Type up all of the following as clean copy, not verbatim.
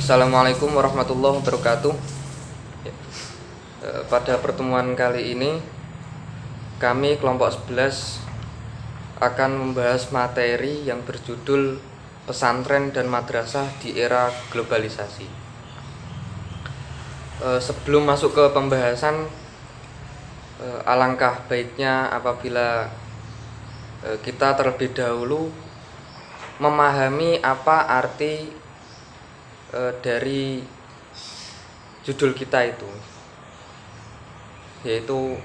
Assalamualaikum warahmatullahi wabarakatuh. Pada pertemuan kali ini kami kelompok 11 akan membahas materi yang berjudul pesantren dan madrasah di era globalisasi. Sebelum masuk ke pembahasan, alangkah baiknya apabila kita terlebih dahulu memahami apa arti dari judul kita itu, yaitu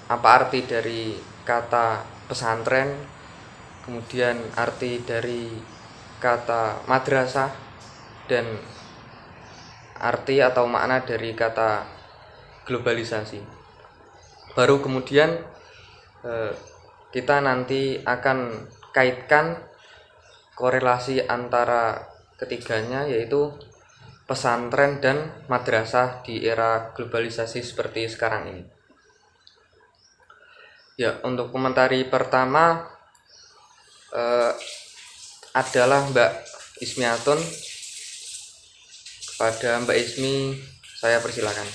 apa arti dari kata pesantren, kemudian arti dari kata madrasah, dan arti atau makna dari kata globalisasi. Baru kemudian kita nanti akan kaitkan korelasi antara ketiganya, yaitu pesantren dan madrasah di era globalisasi seperti sekarang ini. Ya, untuk komentari pertama adalah Mbak Ismiatun. Kepada Mbak Ismi, saya persilakan.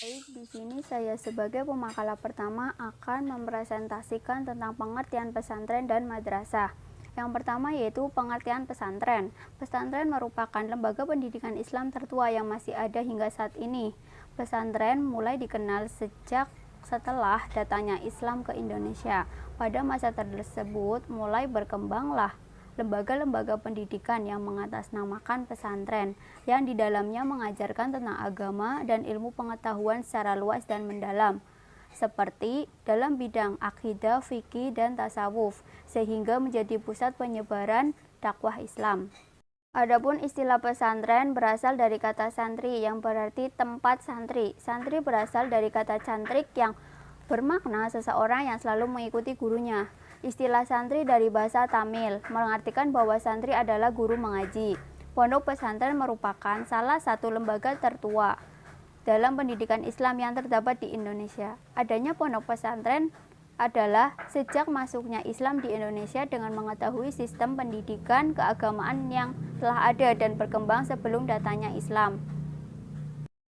Baik, di sini saya sebagai pemakalah pertama akan mempresentasikan tentang pengertian pesantren dan madrasah. Yang pertama yaitu pengertian pesantren. Pesantren merupakan lembaga pendidikan Islam tertua yang masih ada hingga saat ini. Pesantren mulai dikenal sejak setelah datangnya Islam ke Indonesia. Pada masa tersebut mulai berkembanglah lembaga-lembaga pendidikan yang mengatasnamakan pesantren, yang di dalamnya mengajarkan tentang agama dan ilmu pengetahuan secara luas dan mendalam, seperti dalam bidang akidah, fikih, dan tasawuf, sehingga menjadi pusat penyebaran dakwah Islam. Adapun istilah pesantren berasal dari kata santri yang berarti tempat santri. Santri berasal dari kata cantrik yang bermakna seseorang yang selalu mengikuti gurunya. Istilah santri dari bahasa Tamil mengartikan bahwa santri adalah guru mengaji. Pondok pesantren merupakan salah satu lembaga tertua dalam pendidikan Islam yang terdapat di Indonesia. Adanya pondok pesantren adalah sejak masuknya Islam di Indonesia dengan mengetahui sistem pendidikan keagamaan yang telah ada dan berkembang sebelum datangnya Islam.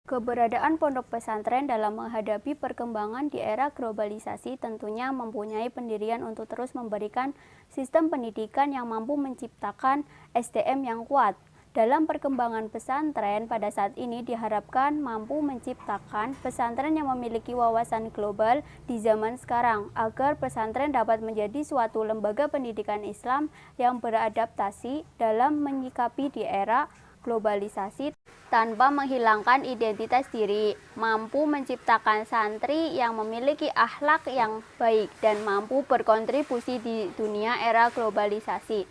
Keberadaan pondok pesantren dalam menghadapi perkembangan di era globalisasi tentunya mempunyai pendirian untuk terus memberikan sistem pendidikan yang mampu menciptakan SDM yang kuat. Dalam perkembangan pesantren pada saat ini diharapkan mampu menciptakan pesantren yang memiliki wawasan global di zaman sekarang, agar pesantren dapat menjadi suatu lembaga pendidikan Islam yang beradaptasi dalam menyikapi di era globalisasi tanpa menghilangkan identitas diri, mampu menciptakan santri yang memiliki akhlak yang baik dan mampu berkontribusi di dunia era globalisasi.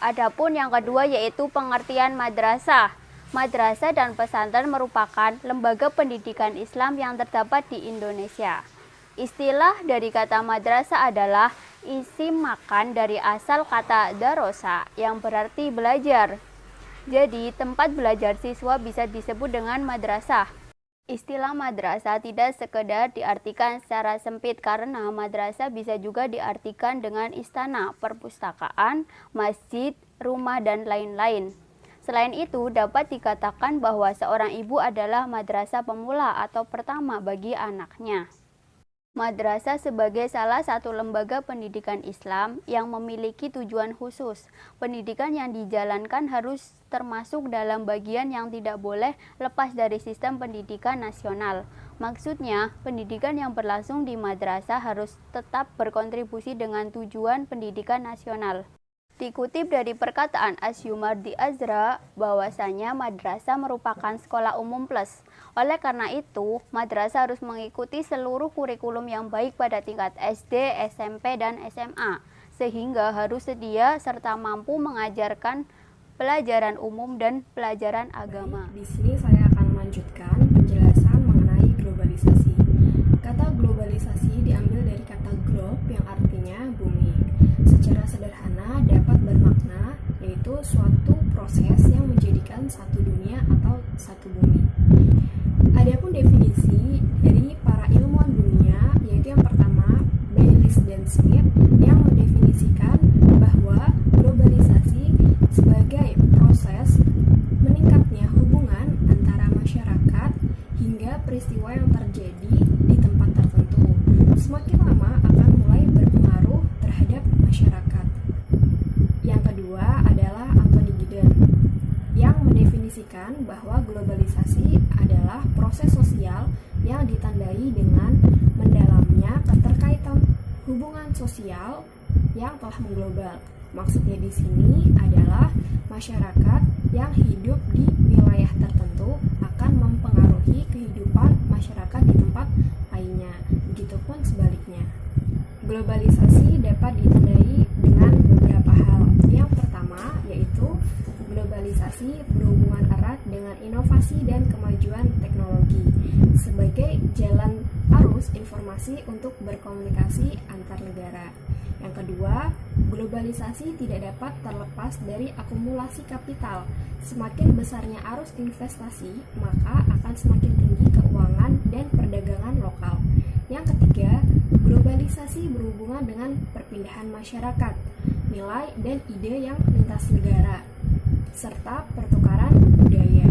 Adapun yang kedua yaitu pengertian madrasah. Madrasah dan pesantren merupakan lembaga pendidikan Islam yang terdapat di Indonesia. Istilah dari kata madrasah adalah isim makan dari asal kata darosa yang berarti belajar. Jadi tempat belajar siswa bisa disebut dengan madrasah. Istilah madrasah tidak sekedar diartikan secara sempit karena madrasah bisa juga diartikan dengan istana, perpustakaan, masjid, rumah, dan lain-lain. Selain itu, dapat dikatakan bahwa seorang ibu adalah madrasah pemula atau pertama bagi anaknya. Madrasah sebagai salah satu lembaga pendidikan Islam yang memiliki tujuan khusus. Pendidikan yang dijalankan harus termasuk dalam bagian yang tidak boleh lepas dari sistem pendidikan nasional. Maksudnya, pendidikan yang berlangsung di madrasah harus tetap berkontribusi dengan tujuan pendidikan nasional. Dikutip dari perkataan Asyumardi Azra bahwasanya madrasah merupakan sekolah umum plus. Oleh karena itu, madrasah harus mengikuti seluruh kurikulum yang baik pada tingkat SD, SMP, dan SMA, sehingga harus sedia serta mampu mengajarkan pelajaran umum dan pelajaran agama. Di sini saya akan melanjutkan penjelasan mengenai globalisasi. Kata globalisasi diambil dari kata globe yang artinya bumi. Secara sederhana dapat bermakna yaitu suatu proses yang menjadikan satu dunia atau satu bumi. Adapun definisi dari para ilmuwan dunia yaitu yang pertama Baylis dan Smith yang mendefinisikan bahwa globalisasi sebagai proses meningkatkan menjelaskan bahwa globalisasi adalah proses sosial yang ditandai dengan mendalamnya keterkaitan hubungan sosial yang telah mengglobal. Maksudnya di sini adalah masyarakat yang hidup di wilayah tertentu akan mempengaruhi kehidupan masyarakat di tempat lainnya. Begitupun sebaliknya. Globalisasi dapat ditandai dengan beberapa hal. Yang pertama yaitu globalisasi berhubungan erat dengan inovasi dan kemajuan teknologi sebagai jalan arus informasi untuk berkomunikasi antar negara. Yang kedua, globalisasi tidak dapat terlepas dari akumulasi kapital. Semakin besarnya arus investasi, maka akan semakin tinggi keuangan dan perdagangan lokal. Yang ketiga, globalisasi berhubungan dengan perpindahan masyarakat, nilai dan ide yang lintas negara, serta pertukaran budaya.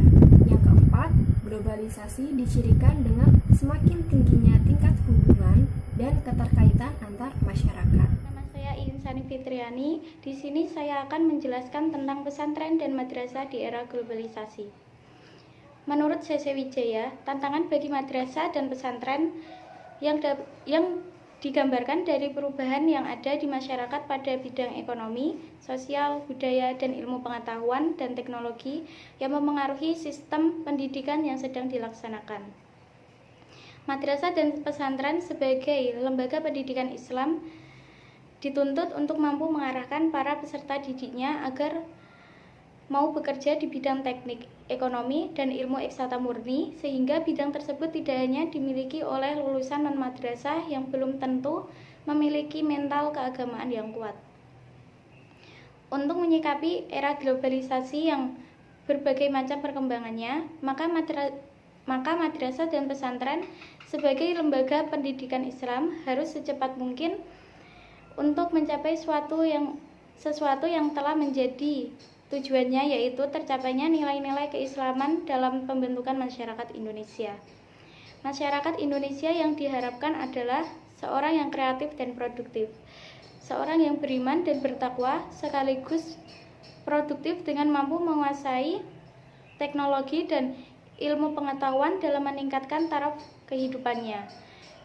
Yang keempat, globalisasi dicirikan dengan semakin tingginya tingkat hubungan dan keterkaitan antar masyarakat. Nama saya Insani Fitriani. Di sini saya akan menjelaskan tentang pesantren dan madrasah di era globalisasi. Menurut C.C. Wijaya, tantangan bagi madrasah dan pesantren yang digambarkan dari perubahan yang ada di masyarakat pada bidang ekonomi, sosial, budaya, dan ilmu pengetahuan dan teknologi yang memengaruhi sistem pendidikan yang sedang dilaksanakan. Madrasah dan pesantren sebagai lembaga pendidikan Islam dituntut untuk mampu mengarahkan para peserta didiknya agar mau bekerja di bidang teknik, ekonomi, dan ilmu eksakta murni, sehingga bidang tersebut tidak hanya dimiliki oleh lulusan non-madrasah yang belum tentu memiliki mental keagamaan yang kuat. Untuk menyikapi era globalisasi yang berbagai macam perkembangannya, maka madrasah dan pesantren sebagai lembaga pendidikan Islam harus secepat mungkin untuk mencapai sesuatu yang telah menjadi tujuannya, yaitu tercapainya nilai-nilai keislaman dalam pembentukan masyarakat Indonesia. Masyarakat Indonesia yang diharapkan adalah seorang yang kreatif dan produktif, seorang yang beriman dan bertakwa, sekaligus produktif dengan mampu menguasai teknologi dan ilmu pengetahuan dalam meningkatkan taraf kehidupannya.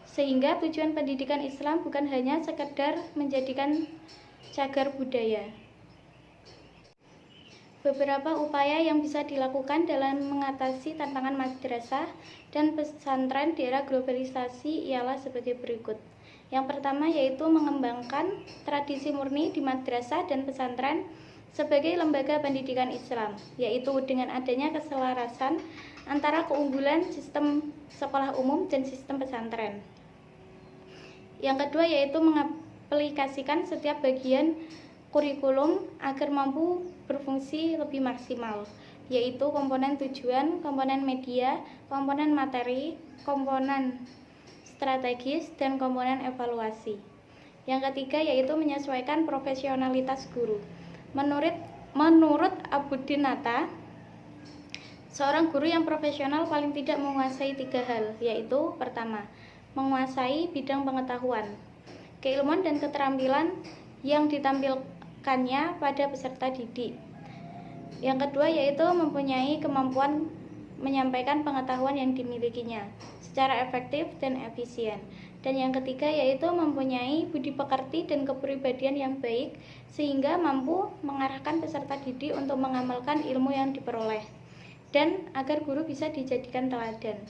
Sehingga tujuan pendidikan Islam bukan hanya sekedar menjadikan cagar budaya. Beberapa upaya yang bisa dilakukan dalam mengatasi tantangan madrasah dan pesantren di era globalisasi ialah sebagai berikut. Yang pertama yaitu mengembangkan tradisi murni di madrasah dan pesantren sebagai lembaga pendidikan Islam, yaitu dengan adanya keselarasan antara keunggulan sistem sekolah umum dan sistem pesantren. Yang kedua yaitu mengaplikasikan setiap bagian kurikulum agar mampu berfungsi lebih maksimal, yaitu komponen tujuan, komponen media, komponen materi, komponen strategis, dan komponen evaluasi. Yang ketiga yaitu menyesuaikan profesionalitas guru. Menurut Abudin Nata, seorang guru yang profesional paling tidak menguasai 3 hal, yaitu pertama, menguasai bidang pengetahuan, keilmuan dan keterampilan yang ditampilkannya pada peserta didik. Yang kedua yaitu mempunyai kemampuan menyampaikan pengetahuan yang dimilikinya secara efektif dan efisien. Dan yang ketiga yaitu mempunyai budi pekerti dan kepribadian yang baik sehingga mampu mengarahkan peserta didik untuk mengamalkan ilmu yang diperoleh dan agar guru bisa dijadikan teladan.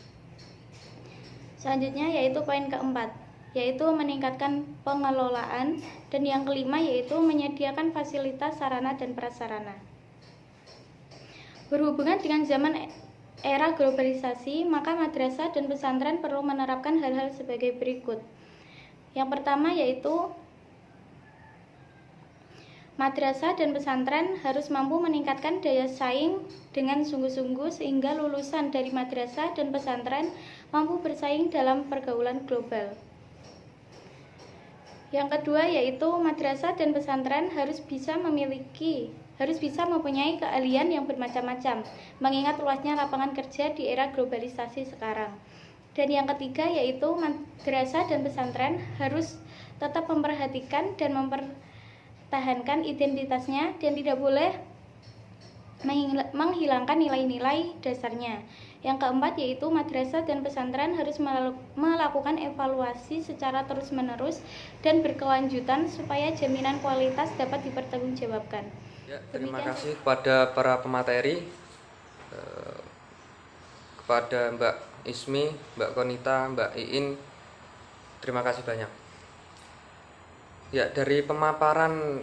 Selanjutnya yaitu poin keempat, yaitu meningkatkan pengelolaan, dan yang kelima yaitu menyediakan fasilitas sarana dan prasarana. Berhubungan dengan zaman era globalisasi, maka madrasah dan pesantren perlu menerapkan hal-hal sebagai berikut. Yang pertama yaitu madrasah dan pesantren harus mampu meningkatkan daya saing dengan sungguh-sungguh sehingga lulusan dari madrasah dan pesantren mampu bersaing dalam pergaulan global. Yang kedua yaitu madrasah dan pesantren harus bisa mempunyai keahlian yang bermacam-macam, mengingat luasnya lapangan kerja di era globalisasi sekarang. Dan yang ketiga yaitu madrasah dan pesantren harus tetap memperhatikan dan mempertahankan identitasnya dan tidak boleh menghilangkan nilai-nilai dasarnya. Yang keempat yaitu madrasah dan pesantren harus melakukan evaluasi secara terus-menerus dan berkelanjutan supaya jaminan kualitas dapat dipertanggungjawabkan. Ya, terima kasih kepada para pemateri, kepada Mbak Ismi, Mbak Konita, Mbak Iin. Terima kasih banyak. Ya, dari pemaparan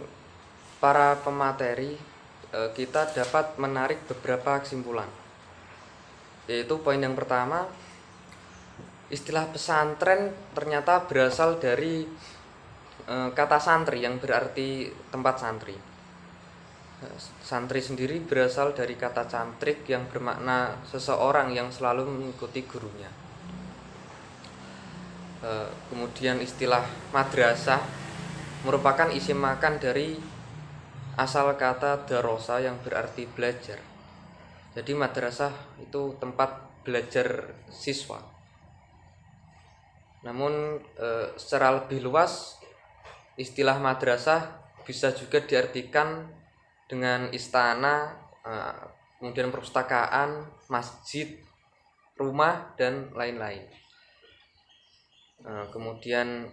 para pemateri kita dapat menarik beberapa kesimpulan. Yaitu poin yang pertama, istilah pesantren ternyata berasal dari kata santri yang berarti tempat santri. Santri sendiri berasal dari kata cantrik yang bermakna seseorang yang selalu mengikuti gurunya. Kemudian istilah madrasah merupakan isim makan dari asal kata darosa yang berarti belajar. Jadi madrasah itu tempat belajar siswa. Namun secara lebih luas istilah madrasah bisa juga diartikan dengan istana, kemudian perpustakaan, masjid, rumah, dan lain-lain. Kemudian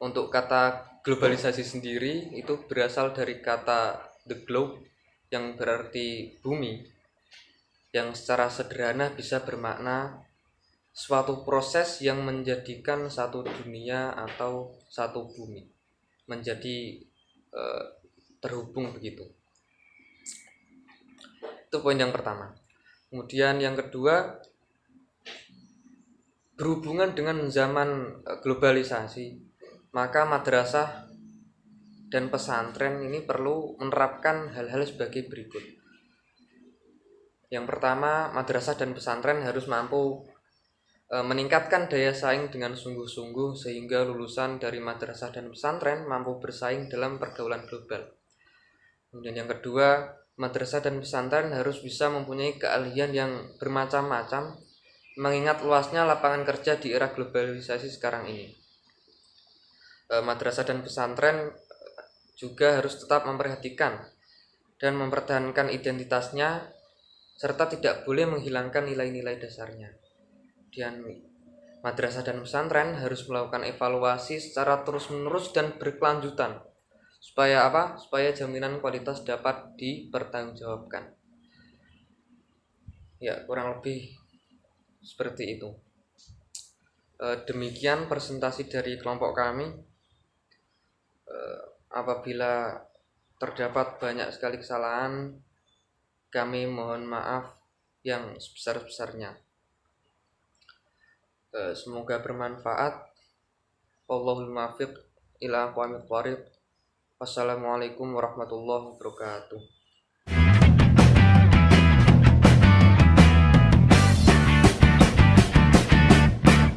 untuk kata globalisasi sendiri itu berasal dari kata the globe yang berarti bumi, yang secara sederhana bisa bermakna suatu proses yang menjadikan satu dunia atau satu bumi menjadi terhubung begitu. Itu poin yang pertama. Kemudian yang kedua, berhubungan dengan zaman globalisasi, maka madrasah dan pesantren ini perlu menerapkan hal-hal sebagai berikut. Yang pertama, madrasah dan pesantren harus mampu meningkatkan daya saing dengan sungguh-sungguh sehingga lulusan dari madrasah dan pesantren mampu bersaing dalam pergaulan global. Kemudian yang kedua, madrasah dan pesantren harus bisa mempunyai keahlian yang bermacam-macam mengingat luasnya lapangan kerja di era globalisasi sekarang ini. Madrasah dan pesantren juga harus tetap memperhatikan dan mempertahankan identitasnya serta tidak boleh menghilangkan nilai-nilai dasarnya. Dan madrasah dan pesantren harus melakukan evaluasi secara terus-menerus dan berkelanjutan. Supaya apa? Supaya jaminan kualitas dapat dipertanggungjawabkan. Ya, kurang lebih seperti itu. Demikian presentasi dari kelompok kami. Apabila terdapat banyak sekali kesalahan, kami mohon maaf yang sebesar-besarnya. Semoga bermanfaat. Wallahul muwaffiq ila aqwamit thoriq. Wassalamualaikum warahmatullahi wabarakatuh.